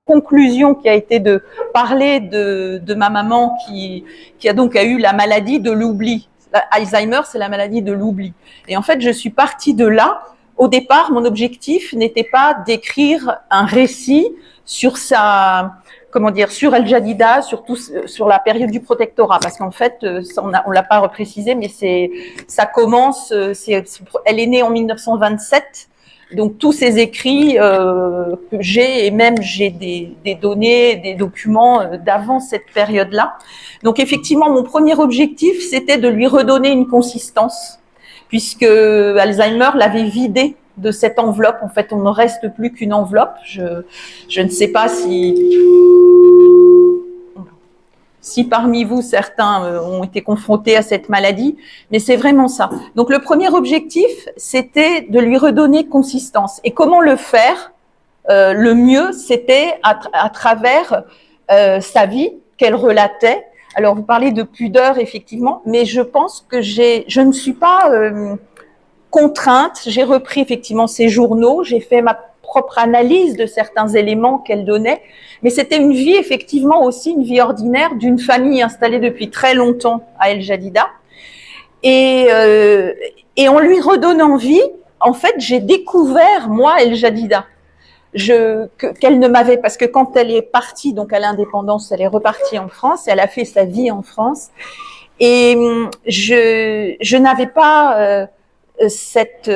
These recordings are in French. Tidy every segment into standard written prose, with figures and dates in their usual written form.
conclusion qui a été de parler de ma maman qui a eu la maladie de l'oubli. Alzheimer, c'est la maladie de l'oubli. Et en fait, je suis partie de là. Au départ, mon objectif n'était pas d'écrire un récit sur sur El Jadida, surtout sur la période du protectorat, parce qu'en fait, on l'a pas reprécisé, mais ça commence, elle est née en 1927, donc tous ces écrits que j'ai, et même j'ai des données, des documents d'avant cette période-là. Donc effectivement, mon premier objectif, c'était de lui redonner une consistance, puisque Alzheimer l'avait vidé de cette enveloppe. En fait, on ne reste plus qu'une enveloppe. Je ne sais pas si parmi vous, certains ont été confrontés à cette maladie, mais c'est vraiment ça. Donc, le premier objectif, c'était de lui redonner consistance. Et comment le faire le mieux, c'était à travers sa vie qu'elle relatait. Alors, vous parlez de pudeur, effectivement, mais je pense que je ne suis pas contrainte. J'ai repris effectivement ses journaux, j'ai fait ma propre analyse de certains éléments qu'elle donnait, mais c'était une vie, effectivement, aussi une vie ordinaire d'une famille installée depuis très longtemps à El Jadida. Et en lui redonnant vie, en fait, j'ai découvert, moi, El Jadida. Qu'elle ne m'avait, parce que quand elle est partie, donc à l'indépendance, elle est repartie en France, elle a fait sa vie en France, et je n'avais pas cette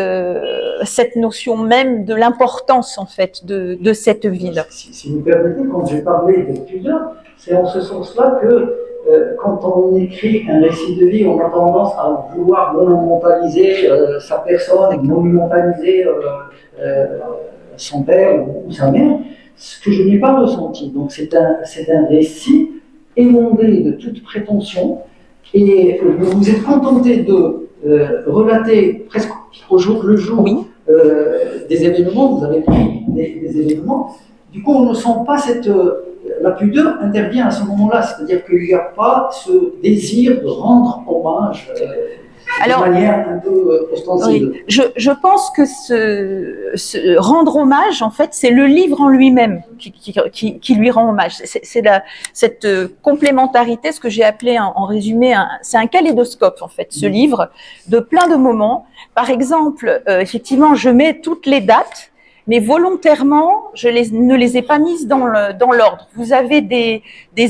notion même de l'importance, en fait, de cette ville. Si vous permettez, quand j'ai parlé de pudeur, c'est en ce sens-là que quand on écrit un récit de vie, on a tendance à vouloir monumentaliser sa personne, monumentaliser son père ou sa mère, ce que je n'ai pas ressenti. Donc c'est un récit émondé de toute prétention, et vous vous êtes contenté de relater presque au jour le jour oui. Des événements, vous avez pris des événements. Du coup, on ne sent pas la pudeur intervient à ce moment-là, c'est-à-dire qu'il n'y a pas ce désir de rendre hommage de manière un peu ostensible. Oui. Je pense que ce rendre hommage, en fait, c'est le livre en lui-même qui lui rend hommage. C'est cette complémentarité, ce que j'ai appelé en résumé, c'est un kaléidoscope, en fait, ce livre, de plein de moments. Par exemple, effectivement, je mets toutes les dates, mais volontairement, je ne les ai pas mises dans l'ordre. Vous avez des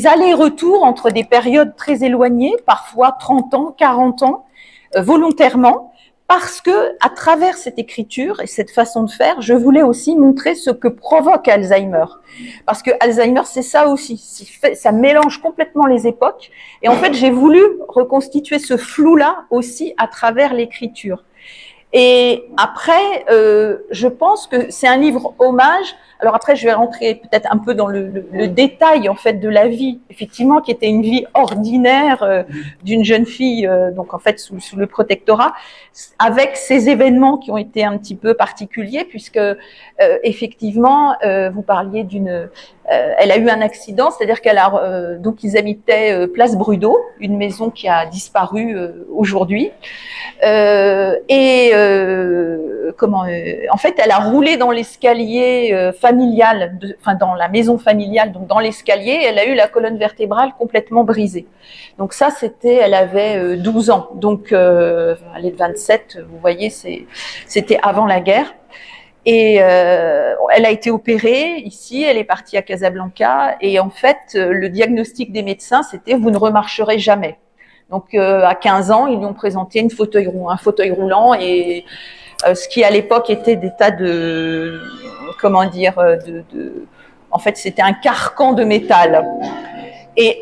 allers-retours entre des périodes très éloignées, parfois 30 ans, 40 ans, volontairement, parce que à travers cette écriture et cette façon de faire, je voulais aussi montrer ce que provoque Alzheimer. Parce que Alzheimer, c'est ça aussi, ça mélange complètement les époques. Et en fait, j'ai voulu reconstituer ce flou-là aussi à travers l'écriture. Et après, je pense que c'est un livre hommage. Alors après, je vais rentrer peut-être un peu dans le détail, en fait, de la vie, effectivement, qui était une vie ordinaire d'une jeune fille, donc en fait sous le protectorat, avec ces événements qui ont été un petit peu particuliers, puisque effectivement, vous parliez elle a eu un accident, c'est-à-dire donc ils habitaient Place Brudeau, une maison qui a disparu aujourd'hui, en fait, elle a roulé dans l'escalier familial, dans la maison familiale, donc dans l'escalier, elle a eu la colonne vertébrale complètement brisée. Donc ça, elle avait 12 ans, donc elle est de 27, vous voyez, c'était avant la guerre. Et elle a été opérée ici, elle est partie à Casablanca, et en fait, le diagnostic des médecins, c'était « vous ne remarcherez jamais ». Donc à 15 ans, ils lui ont présenté un fauteuil roulant, et ce qui à l'époque était des tas en fait, c'était un carcan de métal. Et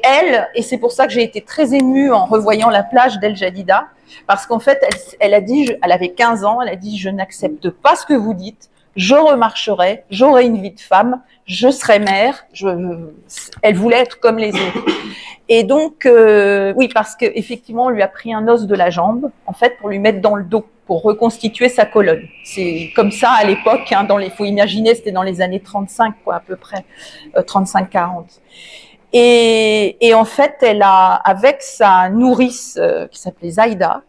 c'est pour ça que j'ai été très émue en revoyant la plage d'El Jadida, parce qu'en fait, elle avait 15 ans, elle a dit « je n'accepte pas ce que vous dites, je remarcherai, j'aurai une vie de femme, je serai mère ». Elle voulait être comme les autres. Et donc, oui, parce qu'effectivement, on lui a pris un os de la jambe, en fait, pour lui mettre dans le dos, pour reconstituer sa colonne. C'est comme ça à l'époque, hein, faut imaginer, c'était dans les années 35, quoi, à peu près, 35-40. Et en fait, elle a, avec sa nourrice qui s'appelait Zaïda,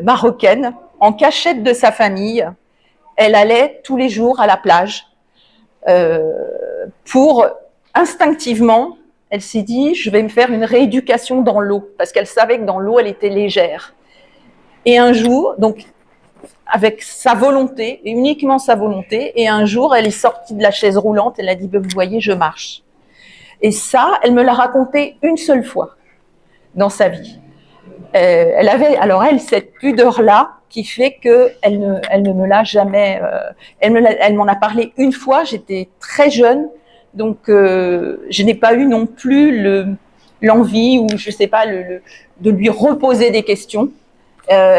marocaine, en cachette de sa famille, elle allait tous les jours à la plage pour instinctivement, elle s'est dit, je vais me faire une rééducation dans l'eau, parce qu'elle savait que dans l'eau, elle était légère. Et un jour, donc, avec sa volonté, uniquement sa volonté, et un jour, elle est sortie de la chaise roulante, elle a dit, vous voyez, je marche. Et ça, elle me l'a raconté une seule fois dans sa vie. Elle avait, alors elle, cette pudeur-là, qui fait qu'elle ne me l'a jamais... elle m'en a parlé une fois, j'étais très jeune, donc je n'ai pas eu non plus l'envie, ou je sais pas, de lui reposer des questions.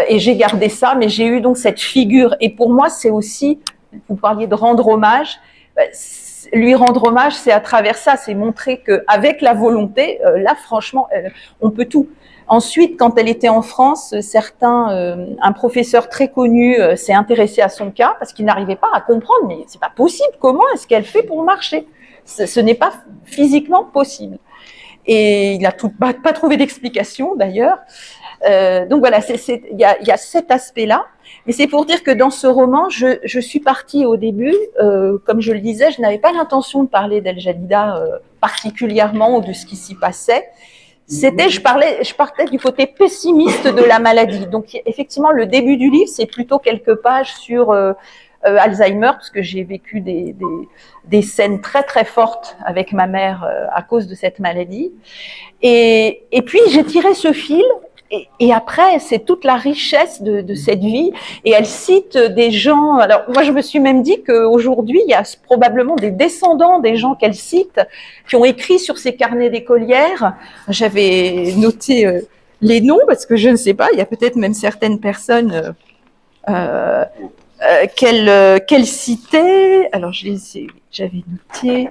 Et j'ai gardé ça, mais j'ai eu donc cette figure. Et pour moi, c'est aussi, vous parliez de rendre hommage, lui rendre hommage, c'est à travers ça, c'est montrer qu'avec la volonté, là, franchement, on peut tout. Ensuite, quand elle était en France, un professeur très connu s'est intéressé à son cas parce qu'il n'arrivait pas à comprendre, mais c'est pas possible, comment est-ce qu'elle fait pour marcher? Ce n'est pas physiquement possible. Et il n'a pas trouvé d'explication d'ailleurs. Donc voilà, il y a cet aspect-là. Mais c'est pour dire que dans ce roman, je suis partie au début, comme je le disais, je n'avais pas l'intention de parler d'El Jadida particulièrement ou de ce qui s'y passait. Je partais du côté pessimiste de la maladie. Donc effectivement, le début du livre, c'est plutôt quelques pages sur Alzheimer, parce que j'ai vécu des scènes très très fortes avec ma mère à cause de cette maladie. Et puis j'ai tiré ce fil. Et après, c'est toute la richesse de cette vie. Et elle cite des gens. Alors, moi, je me suis même dit qu'aujourd'hui, il y a probablement des descendants des gens qu'elle cite qui ont écrit sur ces carnets d'écolières. J'avais noté les noms parce que je ne sais pas. Il y a peut-être même certaines personnes qu'elle citait. Alors, j'avais noté.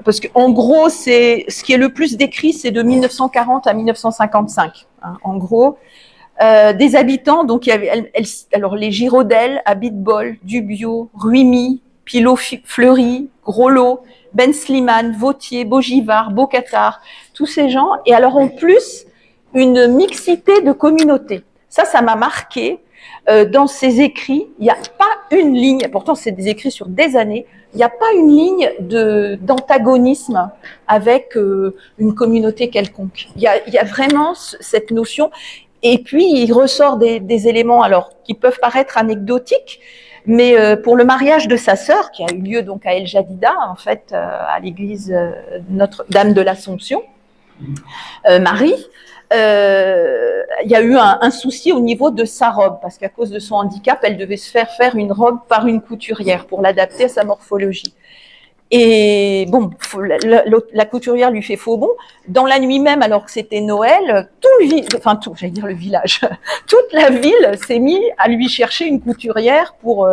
Parce qu'en gros, ce qui est le plus décrit, c'est de 1940 à 1955. Hein, en gros, des habitants, donc il y avait, alors les Girodel, Abitbol, Dubiot, Ruimi, Pilot-Fleury, Groslo, Ben Slimane, Vautier, Bogivard, Beaucatar, tous ces gens. Et alors en plus, une mixité de communautés. Ça m'a marqué. Dans ces écrits, il n'y a pas une ligne, pourtant c'est des écrits sur des années, il n'y a pas une ligne d'antagonisme avec une communauté quelconque. Il y a vraiment cette notion. Et puis, il ressort des éléments alors qui peuvent paraître anecdotiques, mais pour le mariage de sa sœur, qui a eu lieu donc à El Jadida, en fait, à l'église Notre-Dame de l'Assomption, Marie, il y a eu un souci au niveau de sa robe, parce qu'à cause de son handicap, elle devait se faire une robe par une couturière pour l'adapter à sa morphologie. Et bon, la couturière lui fait faux bond. Dans la nuit même, alors que c'était Noël, le village, toute la ville s'est mise à lui chercher une couturière pour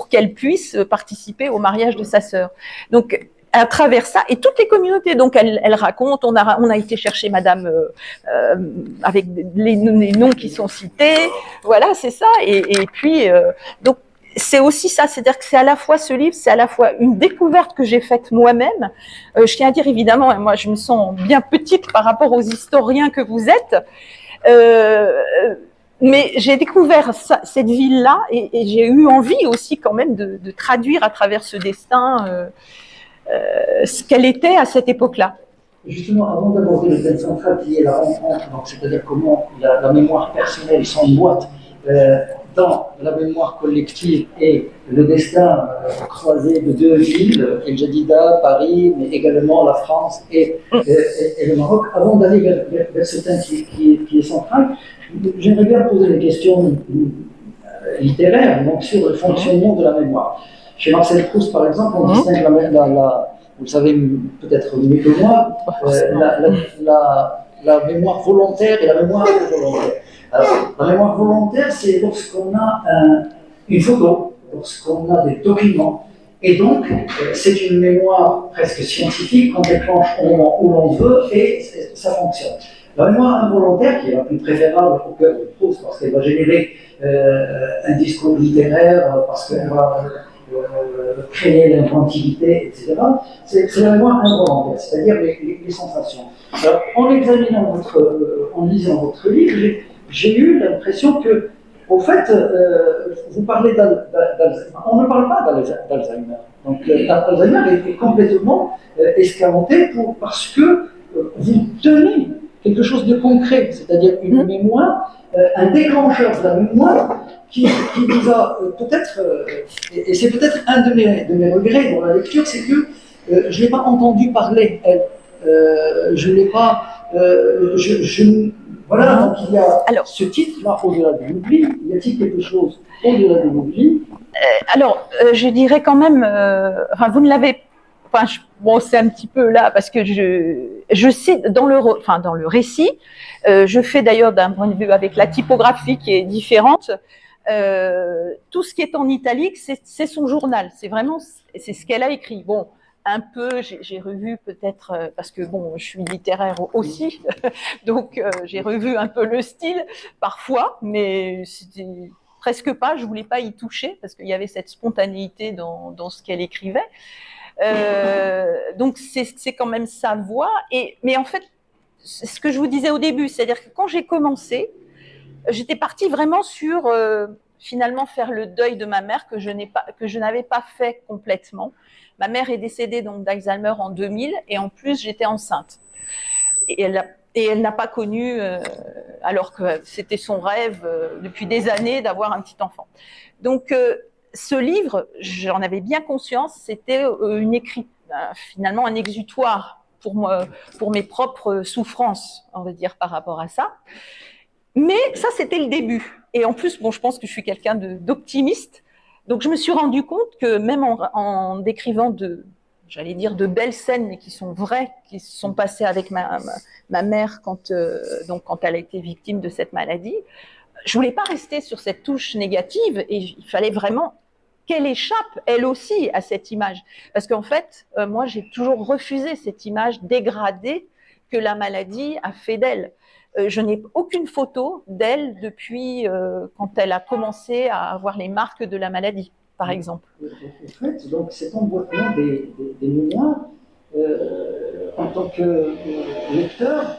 qu'elle puisse participer au mariage de sa sœur. Donc, à travers ça, et toutes les communautés, donc elle raconte, on a été chercher madame avec les noms qui sont cités, voilà, c'est ça, et puis, donc, c'est aussi ça, c'est-à-dire que c'est à la fois ce livre, c'est à la fois une découverte que j'ai faite moi-même. Je tiens à dire évidemment, moi je me sens bien petite par rapport aux historiens que vous êtes, mais j'ai découvert cette ville-là et j'ai eu envie aussi quand même de traduire à travers ce destin ce qu'elle était à cette époque-là. Justement, avant d'aborder le thème central qui est la rencontre, c'est-à-dire comment la mémoire personnelle s'emboîte dans la mémoire collective et le destin croisé de deux villes, El Jadida, Paris, mais également la France et le Maroc. Avant d'aller vers ce thème qui est central, j'aimerais bien poser une question littéraire, donc sur le fonctionnement de la mémoire. Chez Marcel Proust, par exemple, on distingue vous le savez peut-être mieux que moi, la mémoire volontaire et la mémoire involontaire. Alors, la mémoire volontaire, c'est lorsqu'on a une photo, lorsqu'on a des documents, et donc c'est une mémoire presque scientifique qu'on déclenche au moment où l'on veut et ça fonctionne. La mémoire involontaire, qui est la plus préférable au cœur de Proust, parce qu'elle va générer un discours littéraire, parce qu'elle va créer l'inventivité, etc. C'est la mémoire involontaire, c'est-à-dire les sensations. Alors, en lisant votre livre, j'ai eu l'impression que Au fait, vous parlez d'Alzheimer. On ne parle pas d'Alzheimer. Donc, Alzheimer est complètement escamoté parce que vous tenez quelque chose de concret, c'est-à-dire une mémoire, un déclencheur de la mémoire qui vous a peut-être, et c'est peut-être un de mes regrets dans la lecture, c'est que je ne l'ai pas entendu parler, elle. Je ne l'ai pas. Voilà, donc il y a ce titre-là, Au-delà de l'oubli. Y a-t-il quelque chose au-delà de l'oubli? Je dirais quand même, vous ne l'avez, bon, c'est un petit peu là parce que je cite dans le récit, je fais d'ailleurs d'un point de vue avec la typographie qui est différente. Tout ce qui est en italique, c'est son journal. C'est ce qu'elle a écrit. Bon. Un peu, j'ai revu peut-être, parce que bon, je suis littéraire aussi, donc j'ai revu un peu le style parfois, mais c'était presque pas, je voulais pas y toucher parce qu'il y avait cette spontanéité dans ce qu'elle écrivait. Donc c'est quand même sa voix. Mais en fait, c'est ce que je vous disais au début, c'est-à-dire que quand j'ai commencé, j'étais partie vraiment sur finalement faire le deuil de ma mère que je n'avais pas fait complètement. Ma mère est décédée donc d'Alzheimer en 2000 et en plus j'étais enceinte. Et elle n'a pas connu, alors que c'était son rêve depuis des années d'avoir un petit enfant. Donc ce livre, j'en avais bien conscience, c'était finalement un exutoire pour moi, pour mes propres souffrances, on va dire, par rapport à ça. Mais ça, c'était le début. Et en plus, bon, je pense que je suis quelqu'un d'optimiste. Donc, je me suis rendu compte que même en décrivant j'allais dire de belles scènes, mais qui sont vraies, qui se sont passées avec ma mère quand elle a été victime de cette maladie, je voulais pas rester sur cette touche négative et il fallait vraiment qu'elle échappe, elle aussi, à cette image. Parce qu'en fait, moi, j'ai toujours refusé cette image dégradée que la maladie a fait d'elle. Je n'ai aucune photo d'elle depuis quand elle a commencé à avoir les marques de la maladie, par exemple. En fait, donc cet emboîtement des mémoires, en tant que lecteur,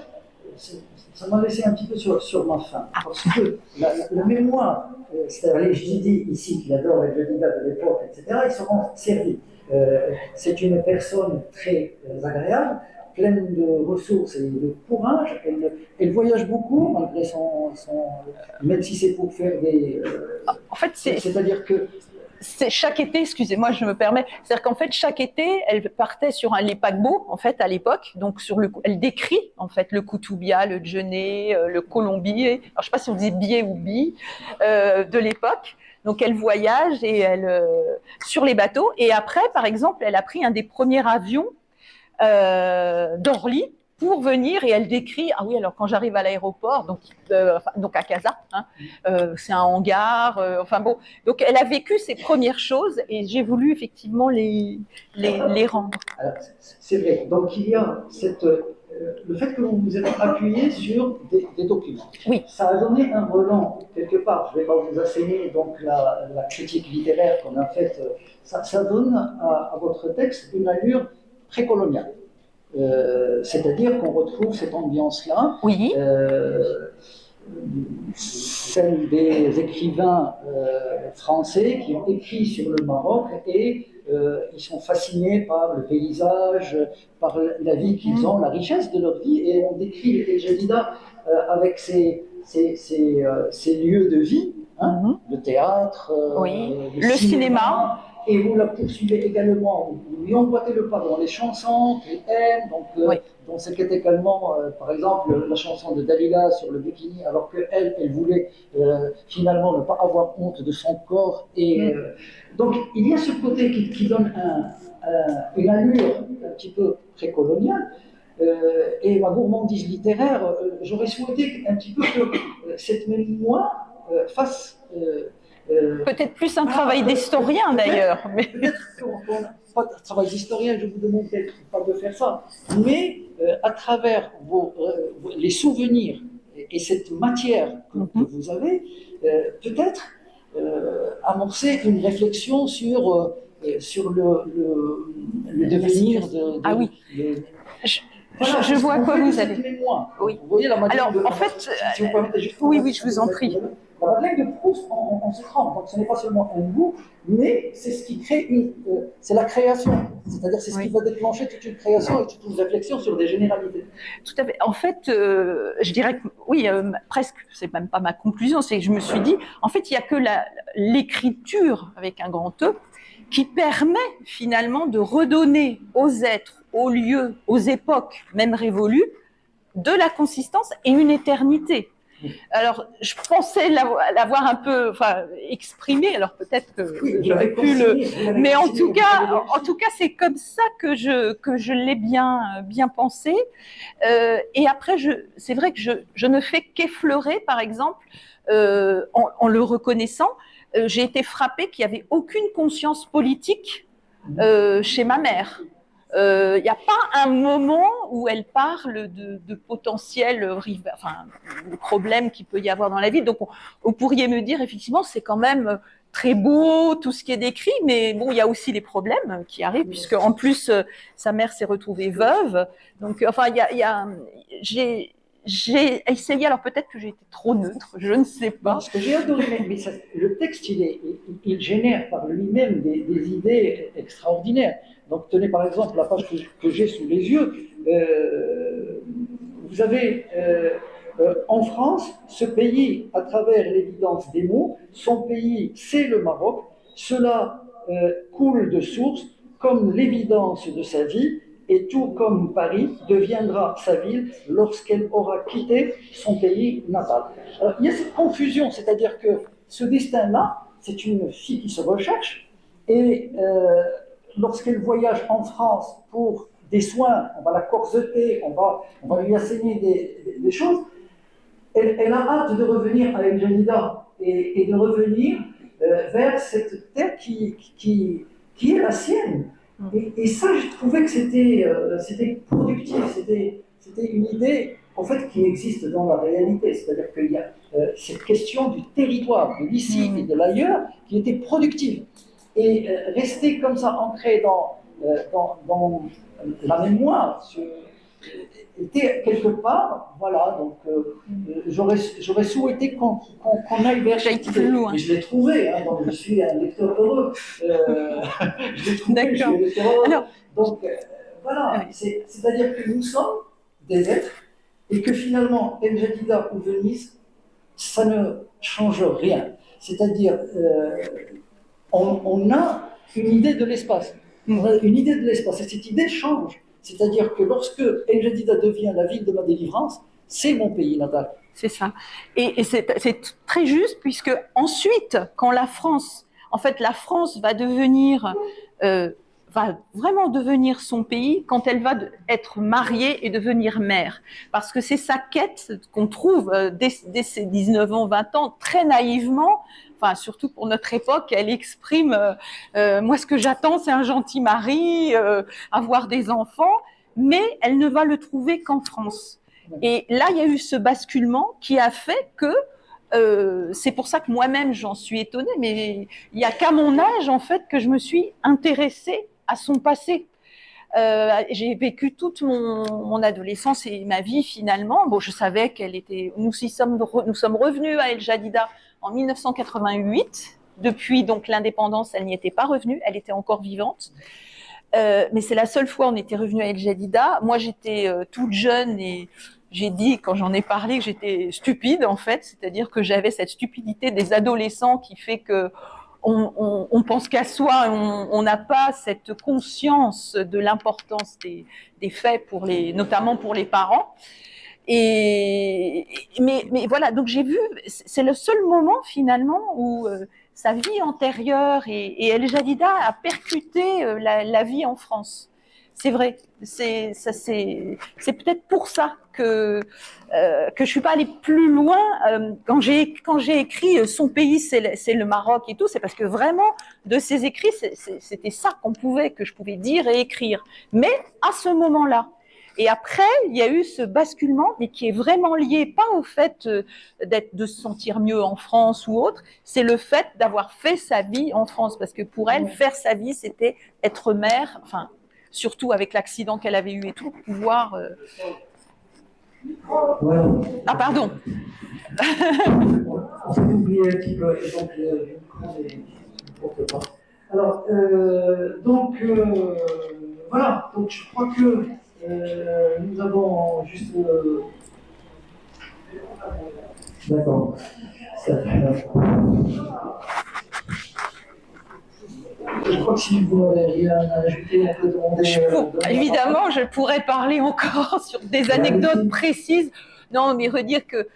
ça m'a laissé un petit peu sur ma faim. Parce que la mémoire, c'est-à-dire les Jidi ici qui adorent les Jedidas de l'époque, etc., ils seront servis. C'est une personne très agréable, pleine de ressources et de courage. Elle voyage beaucoup, malgré même si c'est pour faire des. En fait, c'est-à-dire que. Chaque été, excusez-moi, je me permets, c'est-à-dire qu'en fait, chaque été, elle partait sur les paquebots, en fait, à l'époque. Donc, elle décrit, en fait, le Koutoubia, le Djenné, le Colombier. Alors, je ne sais pas si on disait billet ou bi, de l'époque. Donc, elle voyage sur les bateaux. Et après, par exemple, elle a pris un des premiers avions d'Orly pour venir et elle décrit, ah oui, alors quand j'arrive à l'aéroport, donc à Casa, c'est un hangar, donc elle a vécu ces premières choses et j'ai voulu effectivement les rendre. Alors, c'est vrai, donc il y a le fait que vous vous êtes appuyé sur des documents. Oui. Ça a donné un relent quelque part, je ne vais pas vous asséner donc la critique littéraire qu'on a faite, ça donne à votre texte une allure précoloniale. C'est-à-dire qu'on retrouve cette ambiance-là, oui. Celle des écrivains français qui ont écrit sur le Maroc et ils sont fascinés par le paysage, par la vie qu'ils ont, la richesse de leur vie, et on décrit les Jedidas avec ces lieux de vie, le théâtre, le cinéma. Et vous la poursuivez également, vous lui emboîtez le pas dans les chansons qu'elle aime, donc c'était également, par exemple, la chanson de Dalila sur le bikini, alors qu'elle voulait finalement ne pas avoir honte de son corps. Et donc il y a ce côté qui donne une allure un petit peu précoloniale. Et ma gourmandise littéraire, j'aurais souhaité un petit peu que cette mémoire fasse. Peut-être plus un travail d'historien d'ailleurs. Peut-être pas de travail d'historien, je vous demande peut-être pas de faire ça, mais à travers les souvenirs et cette matière que vous avez, peut-être amorcer une réflexion sur le devenir Ah oui. Voilà, je vois à quoi vous allez. Mémoire. Oui. Vous voyez la Madeleine Alors, de... en fait, si vous permettez juste oui, je vous en prie. La Madeleine de Proust, on se trompe. Donc, ce n'est pas seulement un goût, mais c'est ce qui crée c'est la création. C'est-à-dire, c'est ce qui va déclencher toute une création et toute une réflexion sur des généralités. Tout à fait. En fait, je dirais que, oui, presque, c'est même pas ma conclusion, c'est que je me suis dit, en fait, il n'y a que l'écriture, avec un grand E, qui permet finalement de redonner aux êtres, aux lieux, aux époques, même révolues, de la consistance et une éternité. Alors, je pensais l'avoir un peu, exprimé. Alors peut-être que j'aurais pu le, mais en tout cas, c'est comme ça que je l'ai bien pensé. Et après, c'est vrai que je ne fais qu'effleurer, par exemple, en le reconnaissant, j'ai été frappée qu'il n'y avait aucune conscience politique chez ma mère. Il n'y a pas un moment où elle parle de potentiels problèmes qu'il peut y avoir dans la vie. Donc, vous pourriez me dire, effectivement, c'est quand même très beau, tout ce qui est décrit, mais bon, il y a aussi des problèmes qui arrivent, puisque en plus, sa mère s'est retrouvée veuve. Donc, enfin, j'ai essayé, alors peut-être que j'ai été trop neutre, je ne sais pas. Ce que j'ai adoré, mais le texte, il génère par lui-même des idées extraordinaires. Donc, tenez par exemple la page que j'ai sous les yeux. Vous avez en France, ce pays, à travers l'évidence des mots, son pays, c'est le Maroc. Cela coule de source, comme l'évidence de sa vie. Et tout comme Paris deviendra sa ville lorsqu'elle aura quitté son pays natal. Alors, il y a cette confusion, c'est-à-dire que ce destin-là, c'est une fille qui se recherche, et lorsqu'elle voyage en France pour des soins, on va la corseter, on va lui asséner des choses, elle a hâte de revenir à El Jadida et de revenir vers cette terre qui est la sienne. Et ça, je trouvais que c'était productif, c'était une idée en fait qui existe dans la réalité. C'est-à-dire qu'il y a cette question du territoire, de l'ici et de l'ailleurs, qui était productive. Et rester comme ça ancré dans la mémoire, était quelque part, voilà, donc j'aurais souhaité qu'on aille vers cette idée. Mais je l'ai trouvé, hein, donc je suis un lecteur heureux. Je l'ai trouvé, je suis un lecteur heureux. Alors, donc voilà, c'est-à-dire que nous sommes des êtres et que finalement, El Jadida ou Venise, ça ne change rien. C'est-à-dire, on a une idée de l'espace. On a une idée de l'espace et cette idée change. C'est-à-dire que lorsque El Jadida devient la ville de ma délivrance, c'est mon pays natal. C'est ça. Et c'est très juste, puisque ensuite, quand la France va devenir, va vraiment devenir son pays quand elle va être mariée et devenir mère. Parce que c'est sa quête qu'on trouve dès ses 19 ans, 20 ans, très naïvement. Enfin, surtout pour notre époque, elle exprime moi, ce que j'attends, c'est un gentil mari, avoir des enfants, mais elle ne va le trouver qu'en France. Et là, il y a eu ce basculement qui a fait que c'est pour ça que moi-même j'en suis étonnée, mais il n'y a qu'à mon âge en fait que je me suis intéressée à son passé. J'ai vécu toute mon adolescence et ma vie finalement. Bon, je savais qu'elle était. Nous sommes revenus à El Jadida en 1988. Depuis donc l'indépendance, elle n'y était pas revenue. Elle était encore vivante. Mais c'est la seule fois où on était revenu à El Jadida. Moi, j'étais toute jeune et j'ai dit, quand j'en ai parlé, que j'étais stupide en fait. C'est-à-dire que j'avais cette stupidité des adolescents qui fait que on pense qu'à soi, on n'a pas cette conscience de l'importance des faits notamment pour les parents. Mais voilà, donc j'ai vu, c'est le seul moment finalement où sa vie antérieure et El Jadida a percuté la vie en France. C'est vrai, c'est peut-être pour ça que je suis pas allée plus loin quand j'ai écrit son pays c'est le Maroc et tout, c'est parce que vraiment de ces écrits c'était ça que je pouvais dire et écrire, mais à ce moment-là. Et après, il y a eu ce basculement, mais qui est vraiment lié pas au fait de se sentir mieux en France ou autre, c'est le fait d'avoir fait sa vie en France, parce que pour elle, faire sa vie, c'était être mère, enfin surtout avec l'accident qu'elle avait eu et tout, pouvoir... Ouais. Ah, pardon. On s'est oublié un petit peu, et donc le micro n'importe quoi. Alors, voilà, donc je crois que nous avons juste... D'accord. Je crois que si vous n'avez rien à ajouter, on peut demander... Évidemment, je pourrais parler encore sur des anecdotes précises. Non, mais redire que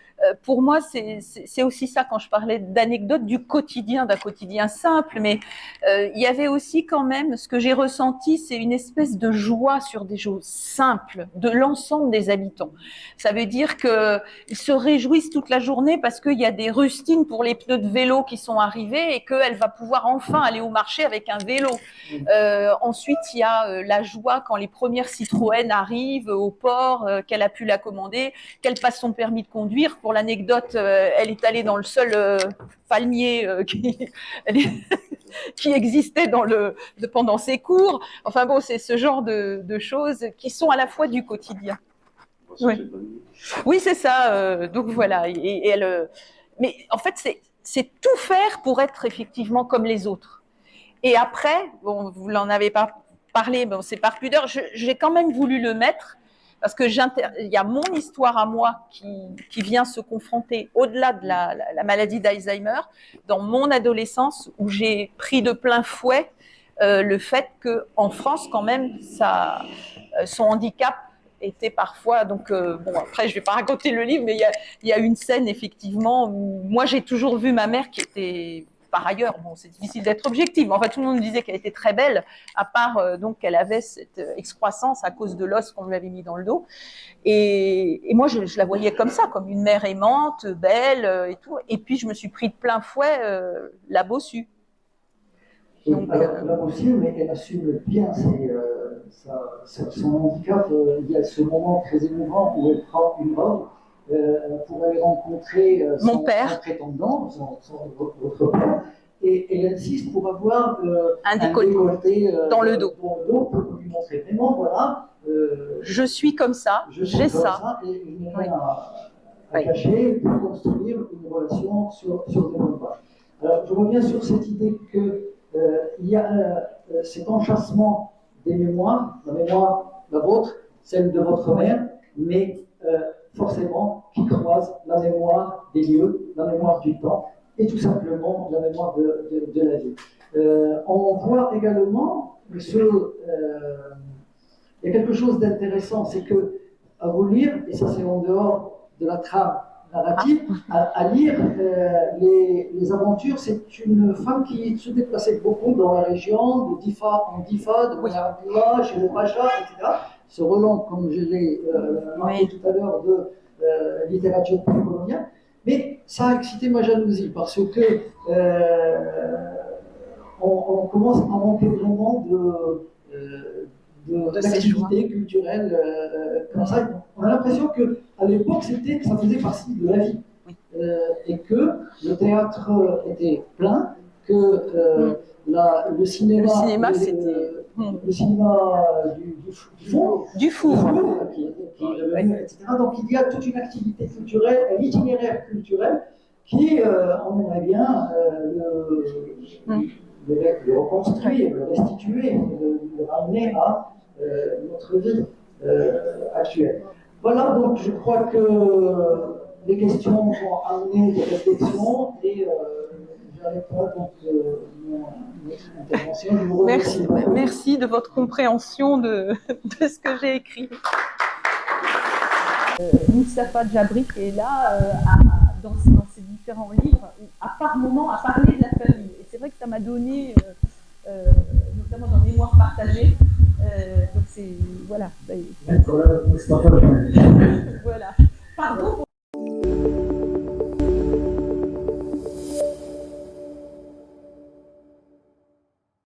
pour moi, c'est aussi ça quand je parlais d'anecdotes du quotidien, d'un quotidien simple. Mais il y avait aussi quand même, ce que j'ai ressenti, c'est une espèce de joie sur des choses simples de l'ensemble des habitants. Ça veut dire qu'ils se réjouissent toute la journée parce qu'il y a des rustines pour les pneus de vélo qui sont arrivés et qu'elle va pouvoir enfin aller au marché avec un vélo. Ensuite, il y a la joie quand les premières Citroën arrivent au port, qu'elle a pu la commander, qu'elle passe son permis de conduire. Pour l'anecdote, elle est allée dans le seul palmier qui existait pendant ses cours. Enfin bon, c'est ce genre de choses qui sont à la fois du quotidien. Oui, c'est ça. Donc voilà. Mais en fait, c'est tout faire pour être effectivement comme les autres. Et après, bon, vous n'en avez pas parlé, bon, c'est par pudeur, j'ai quand même voulu le mettre parce que il y a mon histoire à moi qui vient se confronter au-delà de la maladie d'Alzheimer, dans mon adolescence où j'ai pris de plein fouet le fait qu'en France, quand même, son handicap était parfois, donc bon, après je ne vais pas raconter le livre, mais il y a une scène effectivement où moi j'ai toujours vu ma mère qui était... Par ailleurs, bon, c'est difficile d'être objective. Enfin, tout le monde me disait qu'elle était très belle, à part donc qu'elle avait cette excroissance à cause de l'os qu'on lui avait mis dans le dos. Et moi, je la voyais comme ça, comme une mère aimante, belle et tout. Et puis, je me suis pris de plein fouet la bossue. Donc, là aussi, mais elle assume bien son handicap. Il y a ce moment très émouvant où elle prend une robe pour aller rencontrer son prétendant, votre père, et elle insiste pour avoir un décolleté dans le dos pour lui montrer vraiment, voilà. Je suis comme ça, j'ai ça. Et je n'ai rien à cacher pour construire une relation sur des bonnes bases. Alors, je reviens sur cette idée que il y a cet enchâssement des mémoires, la mémoire, la vôtre, celle de votre mère, mais forcément qui croise la mémoire des lieux, la mémoire du temps, et tout simplement la mémoire de la vie. On voit également il y a quelque chose d'intéressant, c'est que à vous lire, et ça c'est en dehors de la trame narrative, à lire les aventures. C'est une femme qui se déplaçait beaucoup dans la région, de Difa en Difa, de Boyardoua, chez le Pacha, etc. Ce relent, comme je l'ai marqué tout à l'heure, de littérature précoloniale. Mais ça a excité ma jalousie, parce que on commence à manquer vraiment d'activités culturelles comme ça. On a l'impression qu'à l'époque, ça faisait partie de la vie. Et que le théâtre était plein, que le cinéma c'était... le cinéma du four, etc. Donc il y a toute une activité culturelle, un itinéraire culturel qui, on aimerait bien le reconstruire, le restituer, le ramener à notre vie actuelle. Voilà, donc je crois que les questions vont amener des réflexions et j'arrête pas donc notre intervention. Je vous remercie. Merci de votre compréhension de ce que j'ai écrit. Moustapha Djabri qui est là dans ses différents livres, par moments à parler de la famille. Et c'est vrai que ça m'a donné, notamment dans Mémoire partagée, donc c'est voilà. Moustapha Djabri.